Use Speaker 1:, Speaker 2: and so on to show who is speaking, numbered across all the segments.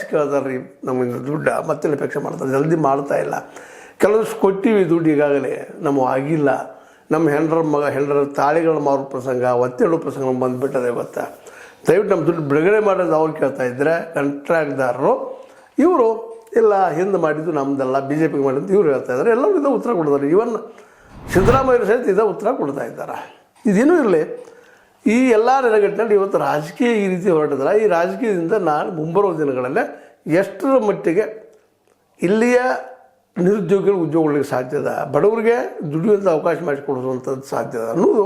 Speaker 1: ಹೆಚ್ಚು ಕೇಳ್ತಾರೆ ರೀ ನಮಗೆ ದುಡ್ಡು ಮತ್ತೆ ಅಪೇಕ್ಷೆ ಮಾಡ್ತಾರೆ, ಜಲ್ದಿ ಮಾಡ್ತಾ ಇಲ್ಲ. ಕೆಲವಷ್ಟು ಕೊಟ್ಟಿವಿ ದುಡ್ಡು ಈಗಾಗಲೇ, ನಮಗೆ ಆಗಿಲ್ಲ. ನಮ್ಮ ಹೆಂಡರ ತಾಳಿಗಳ ಮಾರೋ ಪ್ರಸಂಗ, ಒತ್ತೆಳು ಪ್ರಸಂಗ ಬಂದುಬಿಟ್ಟದೆ ಇವತ್ತು. ದಯವಿಟ್ಟು ನಮ್ಮ ದುಡ್ಡು ಬಿಡುಗಡೆ ಮಾಡೋದು ಅವ್ರು ಕೇಳ್ತಾ ಇದ್ದರೆ ಕಾಂಟ್ರಾಕ್ಟ್ದಾರರು, ಇವರು ಇಲ್ಲ ಹಿಂದೆ ಮಾಡಿದ್ದು ನಮ್ಮದೆಲ್ಲ ಬಿ ಜೆ ಪಿಗೆ ಮಾಡಿದ್ದು ಇವ್ರು ಹೇಳ್ತಾ ಇದ್ದಾರೆ. ಎಲ್ಲರೂ ಇದೇ ಉತ್ತರ ಕೊಡ್ತಾರೆ. ಇವನ್ ಸಿದ್ದರಾಮಯ್ಯ ಸಹಿತ ಇದೇ ಉತ್ತರ ಕೊಡ್ತಾ ಇದ್ದಾರೆ. ಇದೇನೂ ಇರಲಿ, ಈ ಎಲ್ಲ ನೆಲೆಗಟ್ಟಿನಲ್ಲಿ ಇವತ್ತು ರಾಜಕೀಯ ಈ ರೀತಿ ಹೊರಟಿದ್ರೆ, ಈ ರಾಜಕೀಯದಿಂದ ನಾನು ಮುಂಬರುವ ದಿನಗಳಲ್ಲೇ ಎಷ್ಟರ ಮಟ್ಟಿಗೆ ಇಲ್ಲಿಯ ನಿರುದ್ಯೋಗಿಗಳು ಉದ್ಯೋಗಗಳಿಗೆ ಸಾಧ್ಯದ, ಬಡವರಿಗೆ ದುಡಿಯುವಂಥ ಅವಕಾಶ ಮಾಡಿಕೊಡುವಂಥದ್ದು ಸಾಧ್ಯದ ಅನ್ನೋದು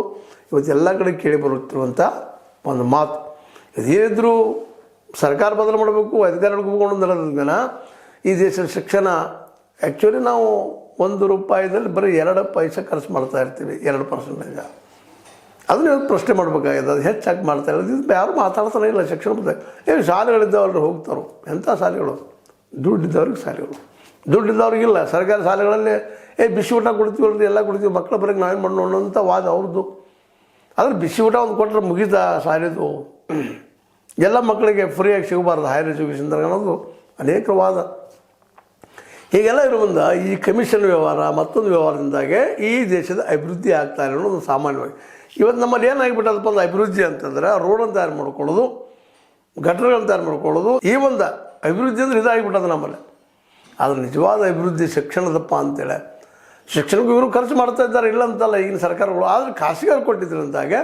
Speaker 1: ಇವತ್ತು ಎಲ್ಲ ಕಡೆ ಕೇಳಿ ಬರುತ್ತಿರುವಂಥ ಒಂದು ಮಾತು. ಇದೇನಿದ್ರು ಸರ್ಕಾರ ಬದಲು ಮಾಡಬೇಕು, ಅಧಿಕಾರಿಗಳು ಕೂತ್ಕೊಂಡಂದಿರೋದ್ರಿಂದ ಈ ದೇಶದ ಶಿಕ್ಷಣ ಆ್ಯಕ್ಚುಲಿ ನಾವು ₹1 ಬರೀ 2 ಪೈಸೆ ಖರ್ಚು ಮಾಡ್ತಾ ಇರ್ತೀವಿ, 2%. ಅದನ್ನ ಇವತ್ತು ಪ್ರಶ್ನೆ ಮಾಡಬೇಕಾಗಿದೆ. ಅದು ಹೆಚ್ಚಾಗಿ ಮಾಡ್ತಾ ಇರೋದು ಇದು ಯಾರು ಮಾತಾಡ್ತಾನೆ ಇಲ್ಲ. ಶಿಕ್ಷಣ ಬಗ್ಗೆ ಶಾಲೆಗಳಿದ್ದಾವ್ರು ಹೋಗ್ತಾರೋ, ಎಂಥ ಶಾಲೆಗಳು, ದುಡ್ಡಿದ್ದವ್ರಿಗೆ ಶಾಲೆಗಳು, ದುಡ್ಡಿದ್ದವ್ರಿಗಿಲ್ಲ. ಸರ್ಕಾರಿ ಶಾಲೆಗಳಲ್ಲಿ ಬಿಸಿ ಊಟ ಕೊಡ್ತೀವಲ್ರಿ, ಎಲ್ಲ ಕೊಡ್ತೀವಿ, ಮಕ್ಕಳ ಬರೀಗೆ ನಾವೇನು ಮಾಡೋಣ ಅಂತ ವಾದ ಅವ್ರದ್ದು. ಆದರೆ ಬಿಸಿ ಊಟ ಒಂದು ಕೊಟ್ಟರೆ ಮುಗಿದ ಶಾಲೆದು, ಎಲ್ಲ ಮಕ್ಕಳಿಗೆ ಫ್ರೀಯಾಗಿ ಸಿಗಬಾರ್ದು ಹೈಯರ್ ಎಜುಕೇಷನ್ದಾಗ ಅನ್ನೋದು ಅನೇಕ ವಾದ. ಹೀಗೆಲ್ಲ ಇರುವಂಥ ಈ ಕಮಿಷನ್ ವ್ಯವಹಾರ ಮತ್ತೊಂದು ವ್ಯವಹಾರದಿಂದಾಗೆ ಈ ದೇಶದ ಅಭಿವೃದ್ಧಿ ಆಗ್ತಾ ಇಲ್ಲ ಅನ್ನೋದು ಸಾಮಾನ್ಯವಾಗಿ. ಇವತ್ತು ನಮ್ಮಲ್ಲಿ ಏನಾಗಿಬಿಟ್ಟದಪ್ಪ ಒಂದು ಅಭಿವೃದ್ಧಿ ಅಂತಂದರೆ ರೋಡನ್ನು ತಯಾರು ಮಾಡ್ಕೊಳ್ಳೋದು, ಗಟ್ಟರಗಳನ್ನು ತಯಾರು ಮಾಡ್ಕೊಳ್ಳೋದು, ಈ ಒಂದು ಅಭಿವೃದ್ಧಿ ಅಂದರೆ ಇದಾಗಿಬಿಟ್ಟದು ನಮ್ಮಲ್ಲಿ. ಆದರೆ ನಿಜವಾದ ಅಭಿವೃದ್ಧಿ ಶಿಕ್ಷಣದಪ್ಪ ಅಂತೇಳಿ ಶಿಕ್ಷಣಕ್ಕೂ ಇವರು ಖರ್ಚು ಮಾಡ್ತಾ ಇದ್ದಾರೆ, ಇಲ್ಲ ಅಂತಲ್ಲ ಈಗಿನ ಸರ್ಕಾರಗಳು. ಆದರೆ ಖಾಸಗಿಯವ್ರು ಕೊಟ್ಟಿದ್ರಂತಾಗೆ